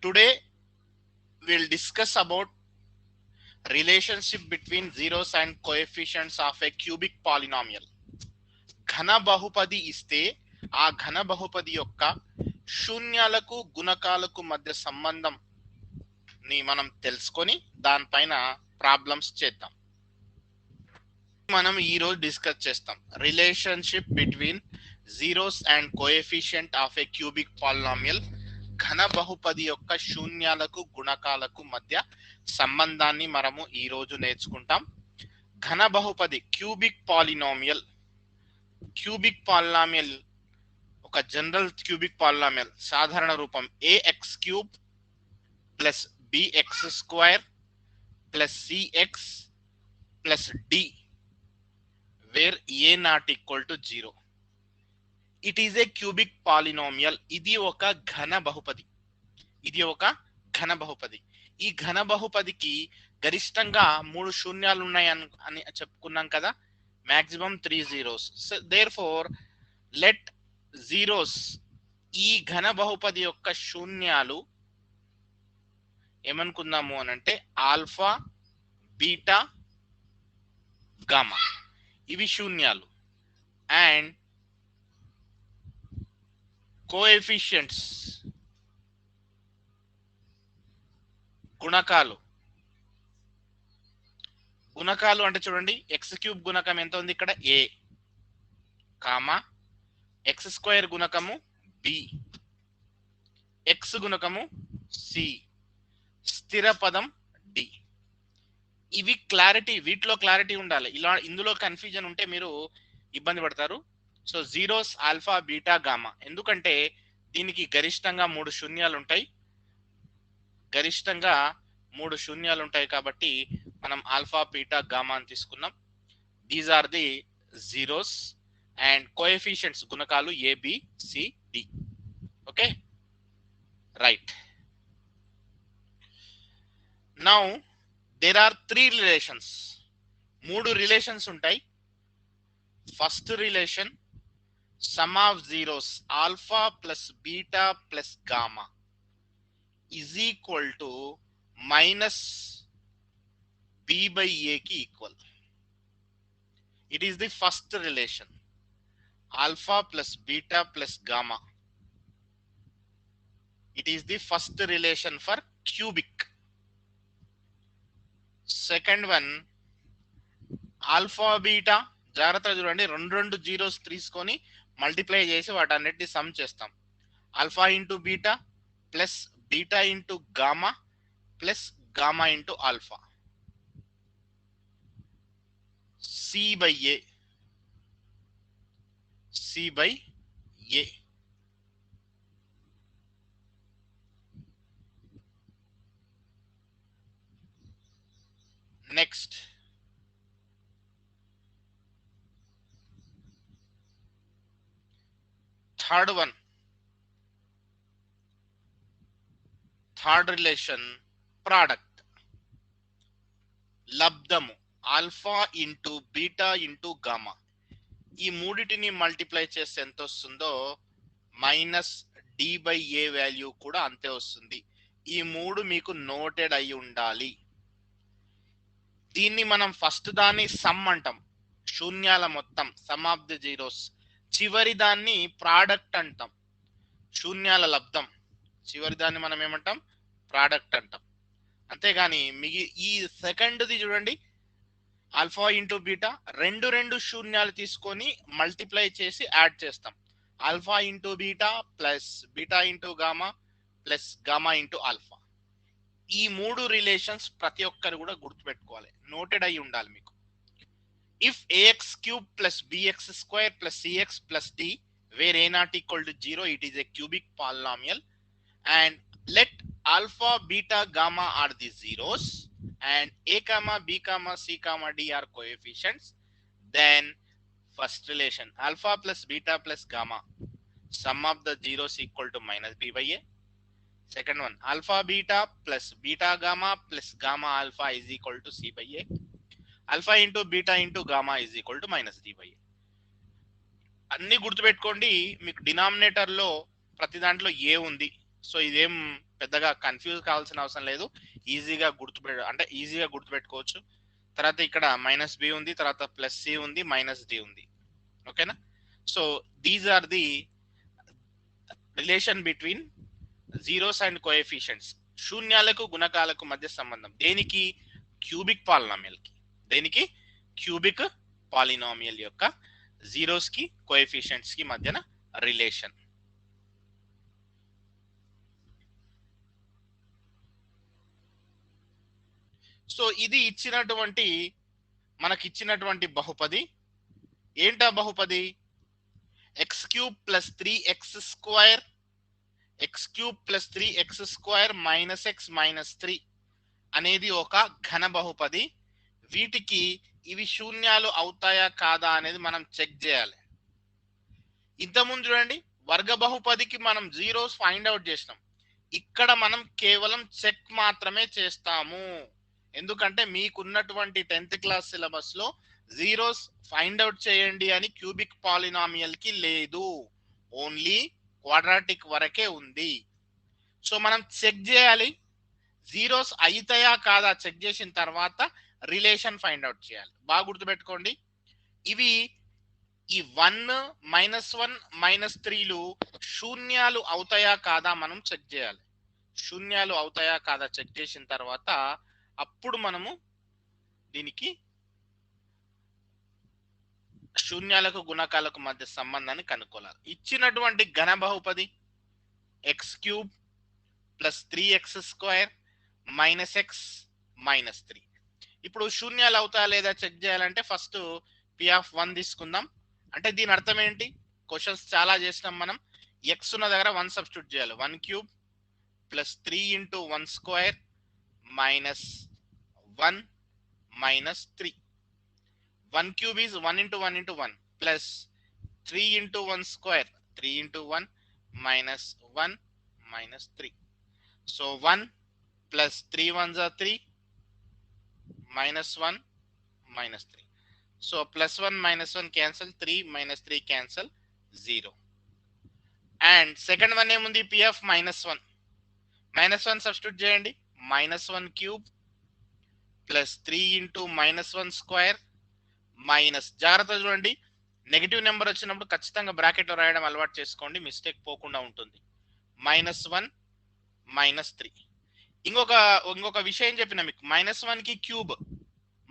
Today we'll discuss about relationship between zeros and coefficients of a cubic polynomial. ఘన బహుపది ఇస్తే ఆ ఘన బహుపది యొక్క శూన్యాలకు గుణకాలకు మధ్య సంబంధం ని మనం తెలుసుకొని దానిపైన ప్రాబ్లమ్స్ చేద్దాం. మనం ఈ రోజు డిస్కస్ చేస్తాం relationship between zeros and coefficient of A cubic polynomial. ఘన బహుపది యొక్క శూన్యాలకు గుణకాలకు మధ్య సంబంధాన్ని మనము ఈ రోజు నేర్చుకుంటాం. ఘన బహుపది క్యూబిక్ పాలినామియల్ ఒక జనరల్ క్యూబిక్ పాలినామియల్ సాధారణ రూపం ax cube plus bx square plus cx plus d where a not equal to 0. It is a cubic polynomial. ఇది ఒక ఘన బహుపది. ఈ ఘన బహుపదికి గరిష్టంగా 3 శూన్యాలు ఉన్నాయి అని చెప్పుకున్నాం కదా, maximum 3 zeros. So therefore let zeros, ఈ ఘన బహుపది యొక్క శూన్యాలు ఏమనుకుందాము అని అంటే ఆల్ఫా, బీటా, గామా, ఇవి శూన్యాలు. అండ్ కోఎఫిషియంట్స్ గుణకాలు అంటే చూడండి, ఎక్స్ క్యూబ్ గుణకం ఎంత ఉంది ఇక్కడ ఏ, కామా ఎక్స్ స్క్వేర్ గుణకము బి, ఎక్స్ గుణకము సి, స్థిర పదం డి. ఇవి వీటిలో క్లారిటీ ఉండాలి. ఇందులో కన్ఫ్యూజన్ ఉంటే మీరు ఇబ్బంది పడతారు. So zeros alpha, beta, gamma, ఎందుకంటే దీనికి గరిష్టంగా 3 శూన్యాలు ఉంటాయి కాబట్టి మనం ఆల్ఫా, బీటా, గామా అని తీసుకున్నాం. These are the zeros and coefficients గుణకాలు A, B, C, D. Okay, right. Now there are 3 relations. 3 relations ఉంటాయి. First relation, sum of zeros alpha plus beta plus gamma is equal to minus b by a ki equal. It is the first relation, alpha plus beta plus gamma. It is the first relation for cubic. Second one, alpha beta, జాగ్రత్తగా చూడండి, రెండు zeros తీసుకొని multiply చేసి వాటన్నిటిని sum చేస్తాం. Alpha into beta plus beta into gamma plus gamma into alpha, C by A. Next third relation, product, లబ్ధము, alpha into beta into gamma. ఈ మూడిటిని మల్టిప్లై చేస్తే ఎంత వస్తుందో minus D by A value కూడా అంతే వస్తుంది. ఈ 3 మీకు నోటెడ్ అయి ఉండాలి. దీన్ని మనం ఫస్ట్ దాన్ని సమ్ అంటాం, శూన్యాల మొత్తం, సమ్ ఆఫ్ ది జీరోస్. చివరి దాన్ని ప్రోడక్ట్ అంటాం, శూన్యాల లబ్ధం. చివరి దాన్ని మనం ఏమంటాం, ప్రోడక్ట్ అంటాం. అంతేగాని ఈ సెకండ్ది చూడండి, ఆల్ఫా ఇంటూ బీటా, రెండు శూన్యాలు తీసుకొని మల్టిప్లై చేసి యాడ్ చేస్తాం. Alpha into beta plus beta into gamma plus gamma into alpha. ఈ 3 రిలేషన్స్ ప్రతి ఒక్కరు కూడా గుర్తుపెట్టుకోవాలి, నోటెడ్ అయి ఉండాలి మీకు. If ax cube plus bx square plus cx plus d where a not equal to 0, it is a cubic polynomial. And let alpha, beta, gamma are the zeros and a comma b comma c comma d are coefficients. Then first relation, alpha plus beta plus gamma, sum of the zeros equal to minus b by a. Second one, alpha beta plus beta gamma plus gamma alpha is equal to c by a. Alpha into beta into gamma is equal to minus D by. అన్ని గుర్తుపెట్టుకోండి. మీకు denominator లో ప్రతి దాంట్లో ఏ ఉంది, so ఇదేం పెద్దగా confuse కావాల్సిన అవసరం లేదు, ఈజీగా గుర్తుపెట్టుకోవచ్చు. తర్వాత ఇక్కడ -b ఉంది, తర్వాత +c ఉంది, -d ఉంది. ఓకేనా? So these are the relation between zeros and coefficients. శూన్యాలకు గుణకాలకు మధ్య సంబంధం దేనికి? క్యూబిక్ పాలినామియల్ కి. దేనికి? క్యూబిక్ పాలినామియల్ యొక్క జీరోస్ కి కోఎఫిషియెంట్స్ కి మధ్యన రిలేషన్. సో ఇది మనకిచ్చినటువంటి బహుపది. ఏంటా బహుపది? x³ + 3x² x³ + 3x² - x - 3 అనేది ఒక ఘన బహుపది. వీటికి ఇవి శూన్యాలు అవుతాయా కాదా అనేది మనం చెక్ చేయాలి. ఇంతకుముందు చూడండి, వర్గ బహుపదికి మనం జీరోస్ ఫైండ్ అవుట్ చేసినాం. ఇక్కడ మనం కేవలం చెక్ మాత్రమే చేస్తాము. ఎందుకంటే మీకున్నటువంటి 10th క్లాస్ సిలబస్ లో జీరోస్ ఫైండ్ అవుట్ చేయండి అని క్యూబిక్ పాలినామియల్ కి లేదు, ఓన్లీ క్వాడ్రాటిక్ వరకే ఉంది. సో మనం చెక్ చేయాలి, జీరోస్ అయితాయా కాదా చెక్ చేసిన తర్వాత రిలేషన్ ఫైండ్ అవుట్ చేయాలి. బాగా గుర్తుపెట్టుకోండి, ఇవి ఈ 1 -1 -3లు శూన్యాలు అవుతాయా కాదా మనం చెక్ చేయాలి. శూన్యాలు అవుతాయా కాదా చెక్ చేసిన తర్వాత అప్పుడు మనము దీనికి శూన్యాలకు గుణకాలకు మధ్య సంబంధాన్ని కనుక్కోవాలి. ఇచ్చినటువంటి ఘన బహుపది x³ + 3x² - x - 3. ఇప్పుడు శూన్యాలు అవుతాయా లేదా చెక్ చేయాలంటే ఫస్ట్ p(1) తీసుకుందాం. అంటే దీని అర్థం ఏంటి? క్వశ్చన్స్ చాలా చేసినాం మనం. x ఉన్న దగ్గర 1 సబ్స్టిట్యూట్ చేయాలి. 1³ + 3 × 1² - 1 - 3. 1³ is 1 × 1 × 1 plus 3 × 1² 3 × 1 minus 1 minus 3. So 1 plus 3 ones are 3 minus 1 minus 3. So plus 1 minus 1 cancel, 3 minus 3 cancel, 0. And second one ఏముంది? pf -1. -1 substitute చేయండి. -1³ plus 3 × -1² మైనస్, జాగ్రత్త చూడండి, నెగిటివ్ నెంబర్ వచ్చినప్పుడు ఖచ్చితంగా బ్రాకెట్లో రాయడం అలవాటు చేసుకోండి, మిస్టేక్ పోకుండా ఉంటుంది. -1 -3. ఇంకొక విషయం చెప్పిన మీకు, -1కి క్యూబ్,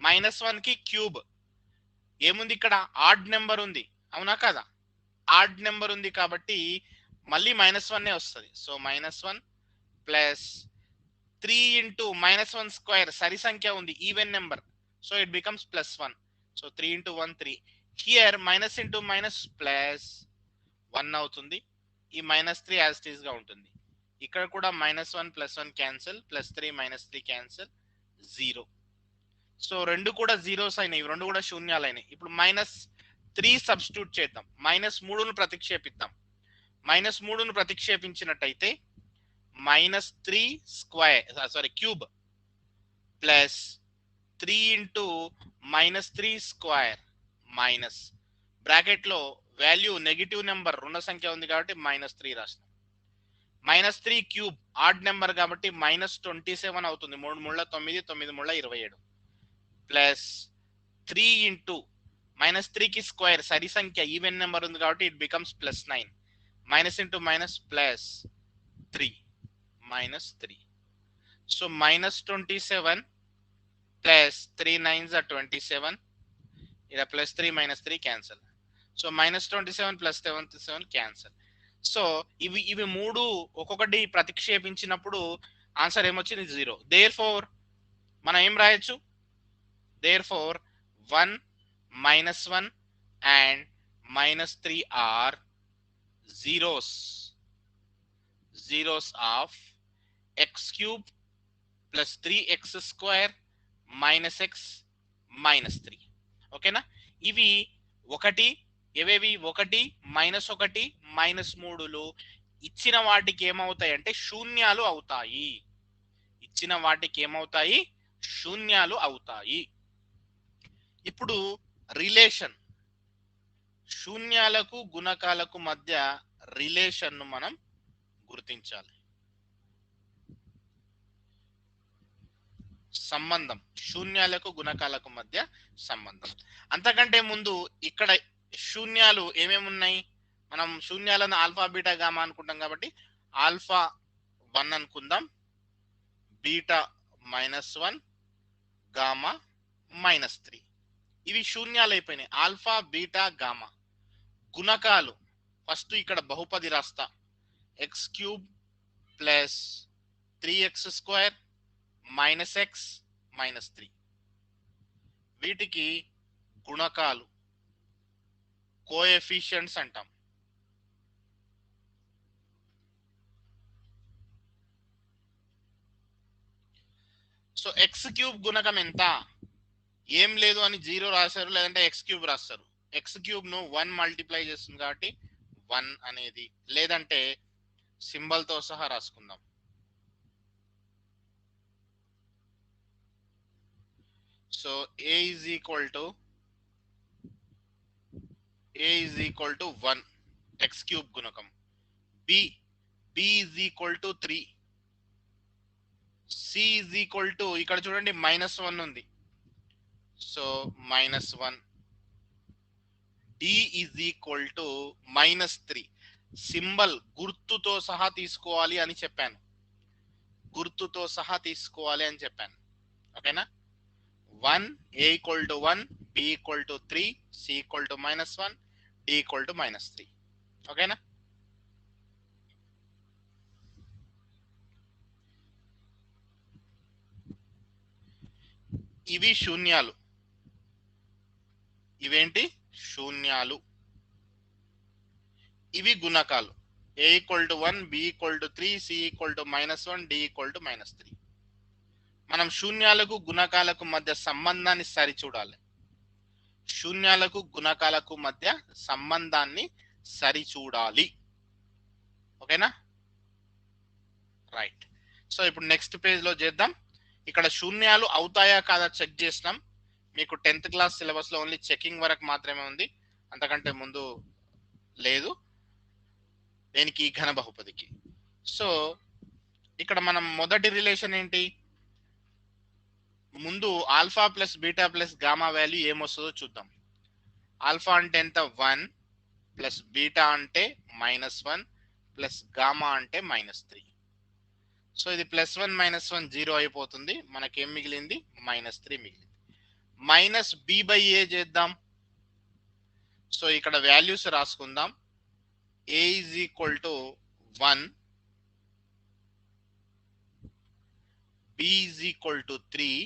-1కి క్యూబ్ ఏముంది? ఇక్కడ ఆడ్ నెంబర్ ఉంది, అవునా కదా? ఆడ్ నెంబర్ ఉంది కాబట్టి మళ్ళీ -1 వస్తుంది. సో -1 ప్లస్ 3 × -1² సరి సంఖ్య ఉంది, even number, so it becomes +1. So 3 × 1 3. Here minus into minus plus 1 అవుతుంది. ఈ -3 యాజ్ ఇట్ ఈస్ గా ఉంటుంది. ఇక్కడ కూడా -1 + 1 క్యాన్సిల్, +3 -3 క్యాన్సిల్, 0. సో రెండు కూడా జీరోస్ అయినాయి, రెండు కూడా శూన్యాలు అయినాయి. ఇప్పుడు -3 సబ్స్టిట్యూట్ చేద్దాం, -3ను ప్రతిక్షేపిద్దాం. -3ను ప్రతిక్షేపించినట్టయితే -3² క్యూబ్ ప్లస్ 3 × -3² మైనస్ బ్రాకెట్ లో వాల్యూ నెగిటివ్ నెంబర్ రుణ సంఖ్య ఉంది కాబట్టి -3 రాస్తాం. -3 క్యూబ్ ఆడ్ నెంబర్ కాబట్టి -27 అవుతుంది. 3 3 9, 9 3 27 ప్లస్ 3 -3కి స్క్వేర్ సరి సంఖ్య ఈవెన్ నెంబర్ ఉంది కాబట్టి it becomes +9. -× +3 -3. So -27 plus 3 9s are 27. ఇలా +3 -3 క్యాన్సల్. So -27 + 7 cancel. సో ఇవి మూడు ఒక్కొక్కటి ప్రతిక్షేపించినప్పుడు ఆన్సర్ ఏమొచ్చింది? 0. దేర్ ఫోర్ మనం ఏం రాయొచ్చు? Therefore 1 -1 and -3 are zeros of x³ + 3x² - x - 3. ఓకేనా? ఇవి ఏవేవి? 1 -1 -3లు ఇచ్చిన వాటికి ఏమవుతాయి అంటే శూన్యాలు అవుతాయి. ఇచ్చిన వాటికి ఏమవుతాయి? శూన్యాలు అవుతాయి. ఇప్పుడు రిలేషన్, శూన్యాలకు గుణకాలకు మధ్య రిలేషన్ ను మనం గుర్తించాలి. సంబంధం, శూన్యాలకు గుణకాలకు మధ్య సంబంధం. అంతకంటే ముందు ఇక్కడ శూన్యాలు ఏమేమి ఉన్నాయి? మనం శూన్యాలను ఆల్ఫా బీటా గామా అనుకుంటాం కాబట్టి ఆల్ఫా 1 అనుకుందాం, బీటా -1, గామా -3. ఇవి శూన్యాలు అయిపోయినాయి. Alpha beta gamma. గుణకాలు ఫస్ట్ ఇక్కడ బహుపది రాస్తా, x³ ప్లస్ 3x² -x -3. వీటికి గుణకాలు, కోఎఫిషియంట్స్ అంటాం. సో x³ గుణకం ఎంత? ఏం లేదు అని 0 రాశారు, లేదంటే x³ రాస్తారు. x³ ను 1 మల్టిప్లై చేస్తుంది కాబట్టి 1 అనేది, లేదంటే సింబల్ తో సహా రాసుకుందాం. So a is equal to 1 x³ గుణకం, b is equal to 3, c is equal to ఇక్కడ చూడండి -1 ఉంది, so -1, d is equal to -3. Symbol గుర్తుతో సహా తీసుకోవాలి అని చెప్పాను, గుర్తుతో సహా తీసుకోవాలి అని చెప్పాను. ఓకేనా? 1, a equal to 1, b equal to 3, c equal to -1, d equal to -3. ఓకేనా? ఇవి శూన్యాలు. ఇవేంటి? శూన్యాలు. ఇవి గుణకాలు, a equal to 1, b equal to 3, c equal to -1, d equal to -3. మనం శూన్యాలకు గుణకాలకు మధ్య సంబంధాన్ని సరిచూడాలి. శూన్యాలకు గుణకాలకు మధ్య సంబంధాన్ని సరిచూడాలి. ఓకేనా? రైట్. సో ఇప్పుడు నెక్స్ట్ పేజ్ లో చేద్దాం. ఇక్కడ శూన్యాలు అవుతాయా కాదా చెక్ చేసినాం. మీకు 10th క్లాస్ సిలబస్ లో ఓన్లీ చెకింగ్ వరకు మాత్రమే ఉంది, అంతకంటే ముందు లేదు దేనికి? ఘన బహుపదికి. సో ఇక్కడ మనం మొదటి రిలేషన్ ఏంటి? ముందు alpha plus beta plus gamma value ఏమొస్తుందో చూద్దాం. ఆల్ఫా అంటే ఎంత? 1 ప్లస్ బీటా అంటే -1 ప్లస్ గామా అంటే -3. సో ఇది +1 -1 0 అయిపోతుంది. మనకేం మిగిలింది? -3 మిగిలింది. -b/a చేద్దాం. సో ఇక్కడ values రాసుకుందాం. a is equal to 1, b is equal to 3,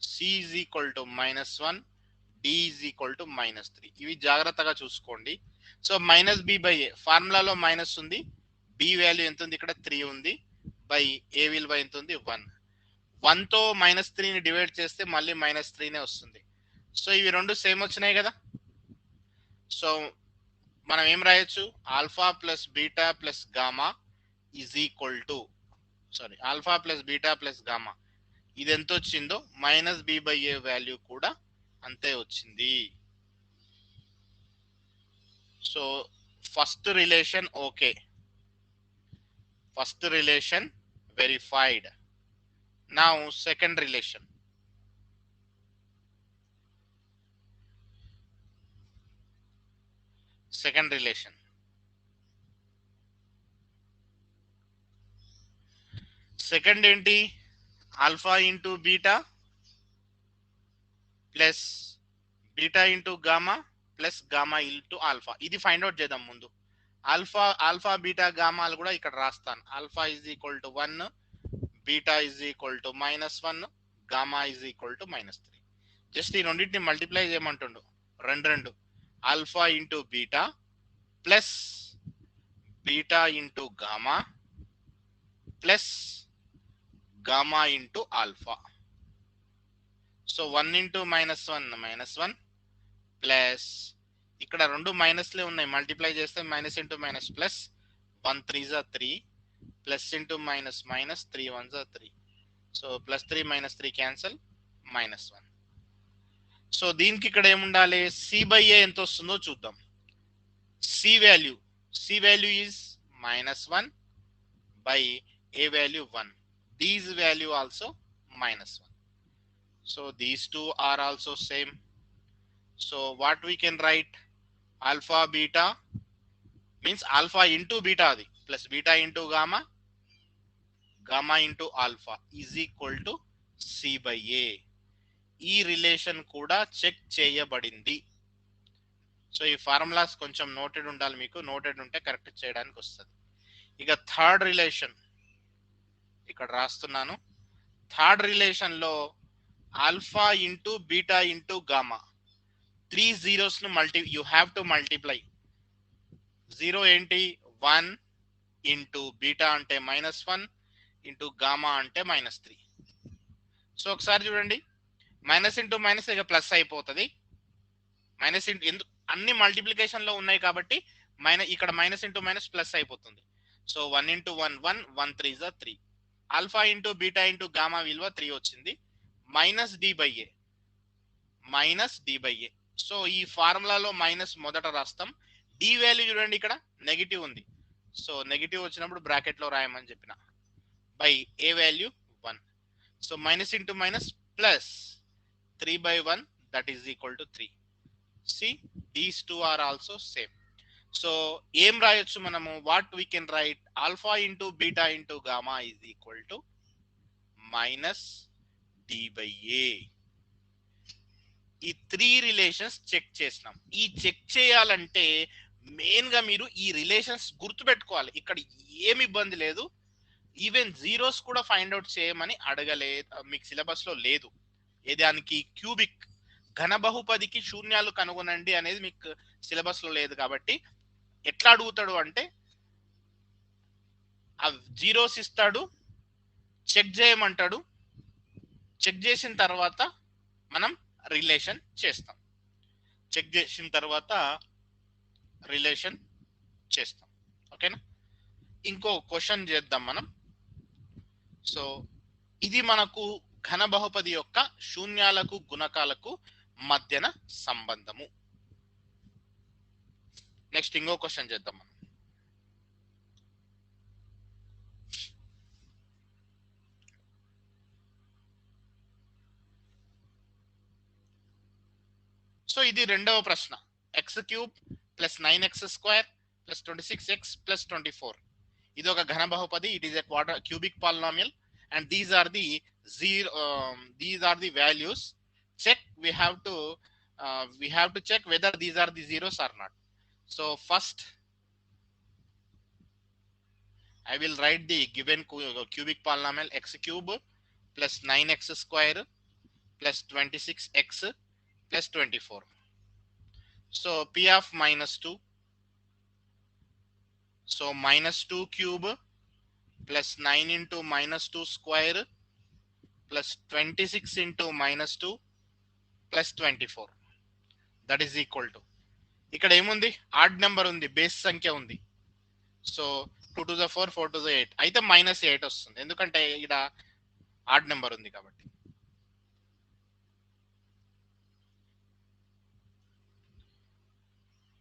c is equal to -1, d is equal to -3. ఇవి జాగ్రత్తగా చూసుకోండి. సో -b/a ఫార్ములాలో మైనస్ ఉంది, b వాల్యూ ఎంత ఉంది? ఇక్కడ 3 ఉంది, బై a విలువ ఎంత ఉంది? 1. 1 తో -3ని డివైడ్ చేస్తే మళ్ళీ -3నే వస్తుంది. సో ఇవి రెండు సేమ్ వచ్చినాయి కదా. సో మనం ఏం రాయొచ్చు? Alpha plus beta plus gamma is equal to, sorry, alpha plus beta plus gamma ఇది ఎంత వచ్చిందో -b/a వాల్యూ కూడా అంతే వచ్చింది. So first relation okay, first relation verified. Now second relation. Second relation. Second ఏంటి? Alpha into beta plus beta into gamma plus gamma into alpha. ఇది find out చేద్దాం ముందు. ఆల్ఫా బీటా గామాలు కూడా ఇక్కడ రాస్తాను. Alpha is equal to 1, beta is equal to -1, gamma is equal to -3. Just ఈ రెండింటిని multiply చేయమంటుండు. 2 alpha into beta plus beta into gamma plus gamma into alpha. So 1 into -1 plus ఇక్కడ రెండు మైనస్లే ఉన్నాయి, మల్టిప్లై చేస్తే మైనస్ ఇంటూ మైనస్ ప్లస్ 1 3 జా 3 plus into minus minus 3 1 జా 3. So +3 -3 cancel, -1. So దీనికి ఇక్కడ ఏముండాలి? c/a ఎంత వస్తుందో చూద్దాం. c value is -1 by a value 1, d's value also -1. So these two are also same. So what we can write, alpha beta means alpha into beta adi plus beta into gamma, gamma into alpha is equal to c by a. ఈ relation కూడా check చేయబడింది. So ఈ formulas కొంచెం noted ఉండాలి, మీకు noted ఉంటే correct చేయడానికి వస్తుంది. ఇక థర్డ్ రిలేషన్ ఇక్కడ రాస్తున్నాను. థర్డ్ రిలేషన్ లో alpha into beta into gamma, 3 zeros ను you have to multiply. Zero ఏంటి, 1 ఇంటూ బీటా అంటే -1 ఇంటూ గామా అంటే -3. సో ఒకసారి చూడండి, మైనస్ ఇంటూ మైనస్ ఇక ప్లస్ అయిపోతుంది. మైనస్ ఇంటూ అన్ని మల్టిప్లికేషన్ లో ఉన్నాయి కాబట్టి ఇక్కడ మైనస్ ఇంటూ మైనస్ ప్లస్ అయిపోతుంది. సో 1 ఇంటూ 1 1, 1 3 జా 3. Alpha into beta into gamma విలువ 3 వచ్చింది, minus D by A, minus D by a. So ఈ ఫార్ములాలో మైనస్ మొదట రాస్తాం. డి వాల్యూ చూడండి ఇక్కడ నెగిటివ్ ఉంది, సో నెగిటివ్ వచ్చినప్పుడు బ్రాకెట్ లో రాయమని చెప్పిన, by A value 1. So minus into minus plus 3/1 that is equal to 3. See, these two are also same. So ఏం రాయొచ్చు మనము, what we can write, alpha into beta into gamma is equal to minus D by A. ఈ 3 relations check చేసినాం. ఈ check చేయాలంటే main గా మీరు ఈ రిలేషన్స్ గుర్తుపెట్టుకోవాలి. ఇక్కడ ఏమి ఇబ్బంది లేదు. ఈవెన్ జీరోస్ కూడా ఫైండ్ అవుట్ చేయమని అడగలేదు, మీకు సిలబస్ లో లేదు. దానికి క్యూబిక్ ఘన బహుపదికి శూన్యాలు కనుగొనండి అనేది మీకు సిలబస్ లో లేదు. కాబట్టి ఎట్లా అడుగుతాడు అంటే ఆ జీరోస్ ఇస్తాడు, చెక్ చేయమంటాడు, చెక్ చేసిన తర్వాత మనం రిలేషన్ చేస్తాం, చెక్ చేసిన తర్వాత రిలేషన్ చేస్తాం. ఓకేనా, ఇంకో క్వశ్చన్ చేద్దాం మనం. సో ఇది మనకు ఘన బహుపది యొక్క శూన్యాలకు గుణకాలకు మధ్యన సంబంధము. నెక్స్ట్ ఇంకో క్వశ్చన్ చేద్దాం మనం. సో ఇది రెండవ ప్రశ్న. x³ plus 9x² plus 26x plus 24 ఇది ఒక ఘన బహుపది. It is a cubic polynomial and these are the values. Check, we have to check whether these are the zeros or not. So first I will write the given cubic polynomial x³ plus 9x² plus 26x plus 24. So p of -2, so -2 cube plus 9 into -2 square plus 26 into -2 plus 24 that is equal to, ఇక్కడ ఏముంది, odd number ఉంది, base సంఖ్య ఉంది. So 2 to the 4, 4 to the 8 అయితే -8 వస్తుంది, ఎందుకంటే ఇక్కడ odd number ఉంది కాబట్టి.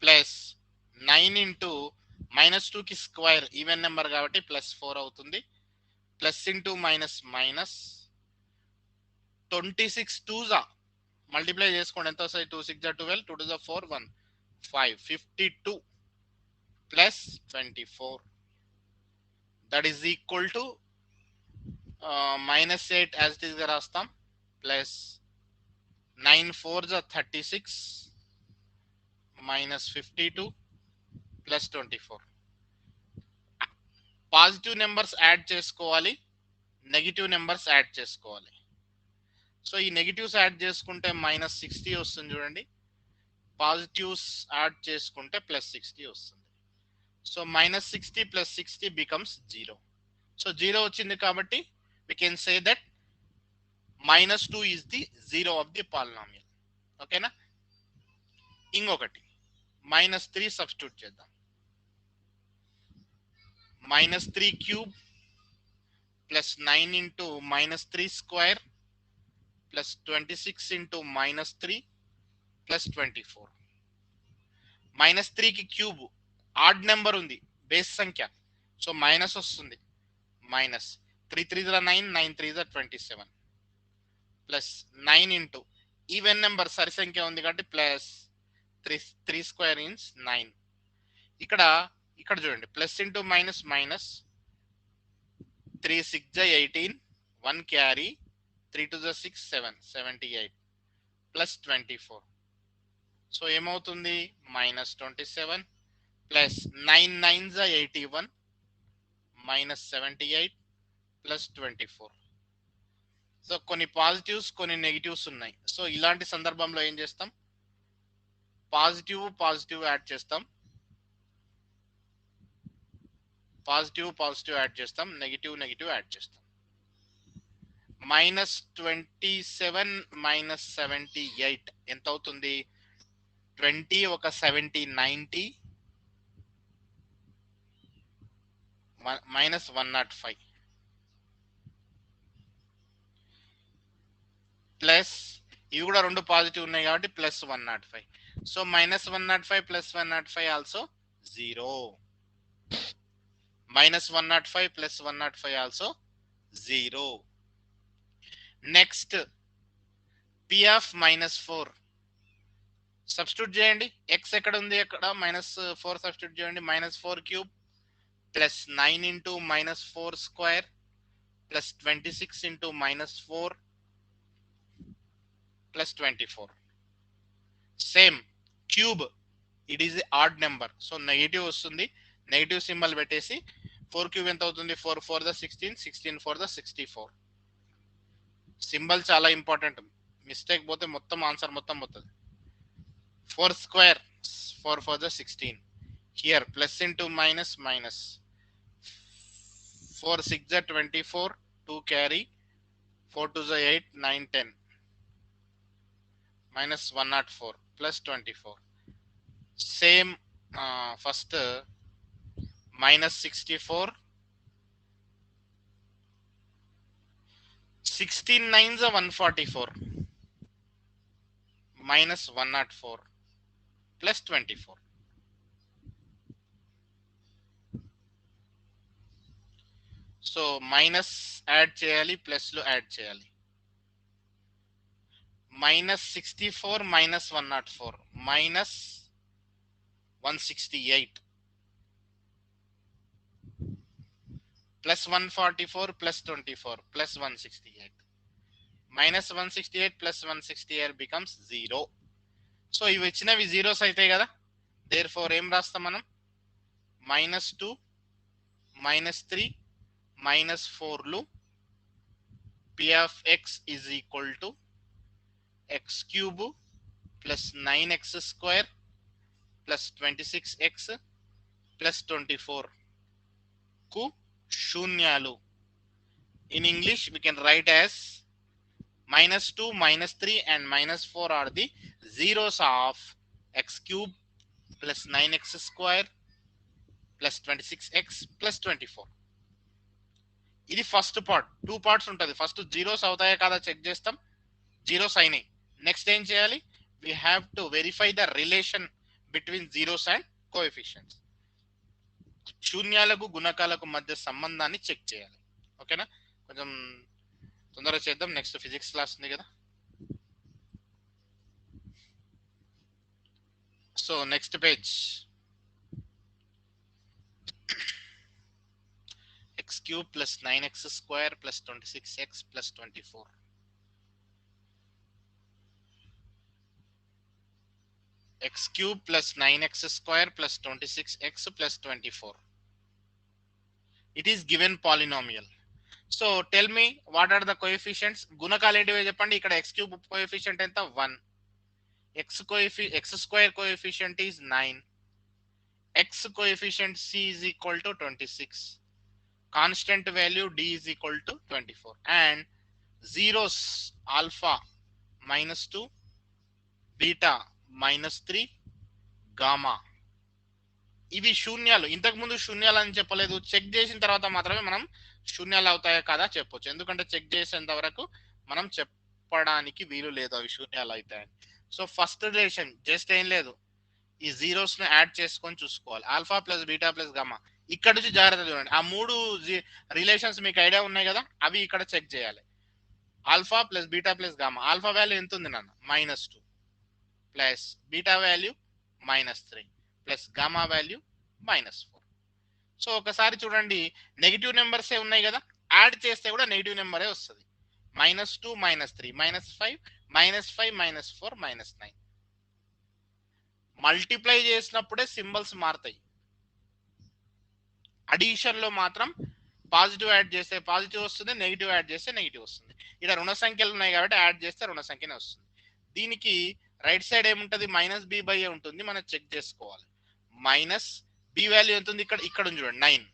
ప్లస్ 9 ఇంటూ -2 కి స్క్వేర్ ఈవెన్ నెంబర్ కాబట్టి +4 అవుతుంది. Plus into minus minus 26 2 multiply చేసుకోండి, ఎంత వస్తుంది, 2 6 12, 2 to the 4 1 5 52 plus 24 that is equal to -8 as it is గా రాస్తాం, plus 9 4 36 -52 plus 24. Positive numbers add చేసుకోవాలి, నెగిటివ్ నెంబర్స్ యాడ్ చేసుకోవాలి. సో ఈ నెగిటివ్స్ యాడ్ చేసుకుంటే -60 వస్తుంది చూడండి, పాజిటివ్స్ యాడ్ చేసుకుంటే +60 వస్తుంది. So -60 + 60 becomes 0. సో 0 వచ్చింది కాబట్టి we can say that -2 is the zero of the polynomial. ఓకేనా, ఇంకొకటి -3 సబ్స్టిట్యూట్ చేద్దాం. -3 cube plus 9 into -3 square plus 26 into -3 plus 24. -3 కి క్యూబ్ ఆడ్ నెంబర్ ఉంది, బేస్ సంఖ్య, సో మైనస్ వస్తుంది. -3 3 9, 9 3 27 ప్లస్ 9 ఇంటూ ఈవెన్ నెంబర్ సరి సంఖ్య ఉంది కాబట్టి ప్లస్ త్రీ స్క్వేర్ ఇన్స్ 9. ఇక్కడ ఇక్కడ చూడండి plus into minus minus 3 6 18 1 carry 3 to the 6 7 78 plus 24. So ఏమవుతుంది minus 27 plus 9 9 81 minus 78 plus 24. So కొన్ని పాజిటివ్స్ కొన్ని నెగిటివ్స్ ఉన్నాయి. సో ఇలాంటి సందర్భంలో ఏం చేస్తాం, పాజిటివ్ పాజిటివ్ యాడ్ చేస్తాం, పాజిటివ్ పాజిటివ్ యాడ్ చేస్తాం, నెగిటివ్ నెగిటివ్ యాడ్ చేస్తాం. మైనస్ 27 మైనస్ 78 ఎంత అవుతుంది, 20 ఒక 70 90 మైనస్ 105 ప్లస్ ఇవి కూడా రెండు పాజిటివ్ ఉన్నాయి కాబట్టి plus 105. So minus 105 plus 105 also 0. Minus 105 plus 105 also 0. Next P of minus 4 substitute చేయండి. ఎక్స్ ఎక్కడ ఉంది, ఎక్కడ మైనస్ 4 సబ్స్టిట్యూట్ చేయండి. Minus 4 cube plus 9 into minus 4 square plus 26 into minus 4 plus 24. Same cube it is odd number, so negative వస్తుంది. Negative symbol పెట్టేసి 4 cube ఎంత అవుతుంది, 4 4 the 16 16 4 the 64. Symbol చాలా ఇంపార్టెంట్, మిస్టేక్ పోతే మొత్తం ఆన్సర్ మొత్తం పోతుంది. 4 square 4 4 the 16. Here plus into minus minus 4 6 the 24 2 carry 4 2 the 8 9 10 minus 104 plus 24. Same first minus 64 16 9s 144 minus 104 plus 24. So minus add చేయాలి, ప్లస్లు యాడ్ చేయాలి. Minus 64 minus 104 minus 168 plus 144 plus 24 plus 168 minus 168 plus 168 becomes 0. So ఇవి వచ్చినవి zeros అవుతాయి కదా, there four ఏం రాస్తాం మనం, minus 2 minus 3 minus 4లు P of X is equal to x cube plus 9x square plus 26x plus 24 కు శూన్యాలు. In English we can write as minus 2 minus 3 and minus 4 are the zeros of x cube plus 9x square plus 26x plus 24. ఇది first part. 2 parts ఉంటుంది. First zeros అవుతాయా కాదా check చేస్తాం, zeros అయినాయి. Next ఏం చేయాలి, we have to verify the relation between zeros and coefficients. శూన్యాలకు గుణకాలకు మధ్య సంబంధాన్ని చెక్ చేయాలి. ఓకేనా, కొంచెం తొందరగా చేద్దాం, నెక్స్ట్ ఫిజిక్స్ క్లాస్ ఉంది కదా. So next page, x cube plus 9x square plus 26x plus 24. x cube plus 9x square plus 26x plus 24. It is given polynomial. So tell me what are the coefficients. గుణకాలు ఏంటివో చెప్పండి. ఇక్కడ x cube coefficient ఎంత 1, x square coefficient is 9, x coefficient c is equal to 26, constant value d is equal to 24, and zeros alpha minus 2, beta -3, gamma. ఇవి శూన్యాలు. ఇంతకు ముందు శూన్యాలు అని చెప్పలేదు, check చేసిన తర్వాత మాత్రమే మనం శూన్యాలు అవుతాయా కదా చెప్పొచ్చు. ఎందుకంటే చెక్ చేసేంత వరకు మనం చెప్పడానికి వీలు లేదు అవి శూన్యాలు అవుతాయని. సో ఫస్ట్ రిలేషన్ జస్ట్ ఏం లేదు, ఈ జీరోస్ ను యాడ్ చేసుకొని చూసుకోవాలి. Alpha plus beta plus gamma, ఇక్కడ నుంచి జాగ్రత్త చూడండి. ఆ మూడు రిలేషన్స్ మీకు ఐడియా ఉన్నాయి కదా, అవి ఇక్కడ చెక్ చేయాలి. Alpha plus beta plus gamma. Alpha value ఎంత ఉంది నాన్న? -2 plus beta value -3 plus gamma value -4. So ఒకసారి చూడండి, నెగిటివ్ నెంబర్సే ఉన్నాయి కదా, యాడ్ చేస్తే కూడా నెగిటివ్ నెంబరే వస్తుంది. -2 -3 -5 -5 -4 -9. మల్టిప్లై చేసినప్పుడే సింబల్స్ మారుతాయి. అడిషన్ లో మాత్రం పాజిటివ్ యాడ్ చేస్తే పాజిటివ్ వస్తుంది, నెగిటివ్ యాడ్ చేస్తే నెగిటివ్ వస్తుంది. ఇక్కడ రుణ సంఖ్యలు ఉన్నాయి కాబట్టి యాడ్ చేస్తే రుణ సంఖ్యనే వస్తుంది. దీనికి రైట్ సైడ్ ఏముంటుంది? -b/a ఉంటుంది. మనం చెక్ చేసుకోవాలి. మైనస్ బి వాల్యూ ఎంత ఉంది? ఇక్కడ ఉంది చూడండి, 9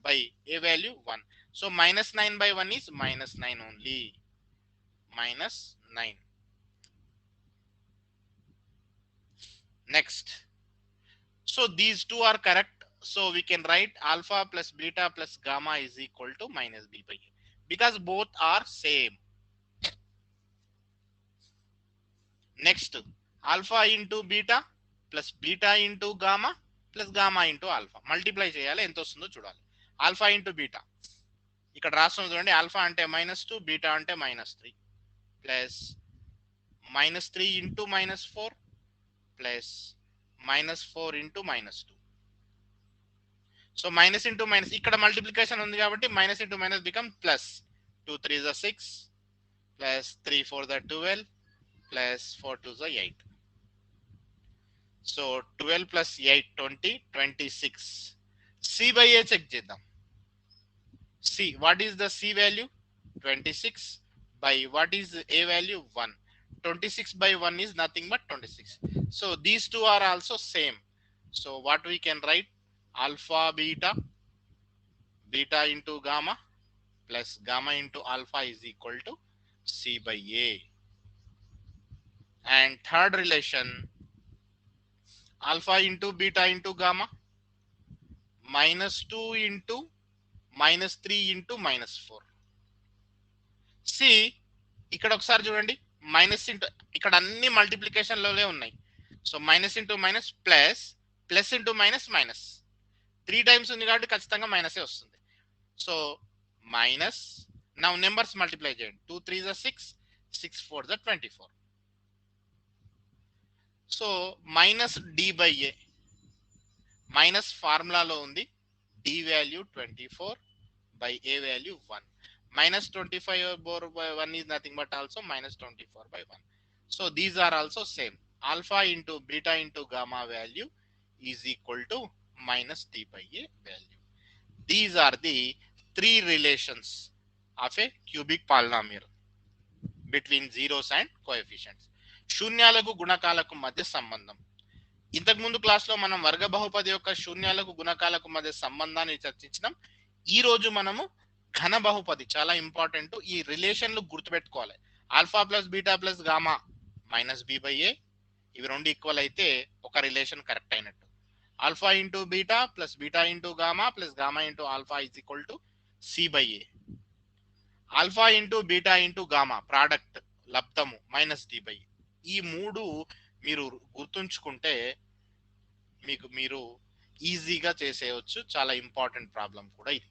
by A value 1. So -9/1 is -9 only. -9. Next, so these two are correct. So we can write alpha plus beta plus gamma is equal to -b/a because both are same. Next, alpha into beta plus beta into gamma plus gamma into alpha. Multiply చేయాలి, ఎంత వస్తుందో చూడాలి. Alpha into beta ఇక్కడ రాస్తుంది చూడండి. Alpha అంటే -2, beta అంటే -3 plus -3 into -4 plus -4 into -2. So minus into minus, ఇక్కడ మల్టిప్లికేషన్ ఉంది కాబట్టి minus into minus become plus. 2 3 6 plus 3 4 12 plus 4 2 8. So 12 plus 8 20 26. C by A check చేద్దాం. C, what is the C value? 26 by what is A value? 1. 26 by 1 is nothing but 26. So these two are also same. So what we can write? Alpha beta, beta into gamma plus gamma into alpha is equal to C by A. And third relation, alpha into beta into gamma -2 into -3 into -4. See, ఇక్కడ ఒకసారి చూడండి, minus into, ఇక్కడ అన్ని multiplication లోనే ఉన్నాయి. So minus into minus plus, plus into minus minus, 3 times ఉంది కాబట్టి ఖచ్చితంగా మైనసే వస్తుంది. So minus, now numbers multiply చేయండి. 2 3 6, 6 4 24. So minus D by A, minus ఫార్ములాలో ఉంది, D value 24 by A value 1. -25/1 is nothing but also -24/1. So these are also same. Alpha into beta into gamma value is equal to -d/a value. These are the three relations of a cubic polynomial between zeros and coefficients. శూన్యాలకు గుణకాలకు మధ్య సంబంధం. ఇంతకు ముందు class లో మనం వర్గ బహుపది యొక్క శూన్యాలకు గుణకాలకు మధ్య సంబంధాన్ని చర్చించినాం. ఈ రోజు మనము ఘన బహుపది, చాలా ఇంపార్టెంట్. ఈ రిలేషన్లు గుర్తుపెట్టుకోవాలి. Alpha plus beta plus gamma -b/a, ఇవి రెండు ఈక్వల్ అయితే ఒక రిలేషన్ కరెక్ట్ అయినట్టు. Alpha into beta plus beta into gamma plus gamma into alpha is equal to c/a. Alpha into beta into gamma product, లబ్ధము -d/a. ఈ మూడు మీరు గుర్తుంచుకుంటే మీరు ఈజీగా చేసేయచ్చు. చాలా ఇంపార్టెంట్ ప్రాబ్లం కూడా ఇది.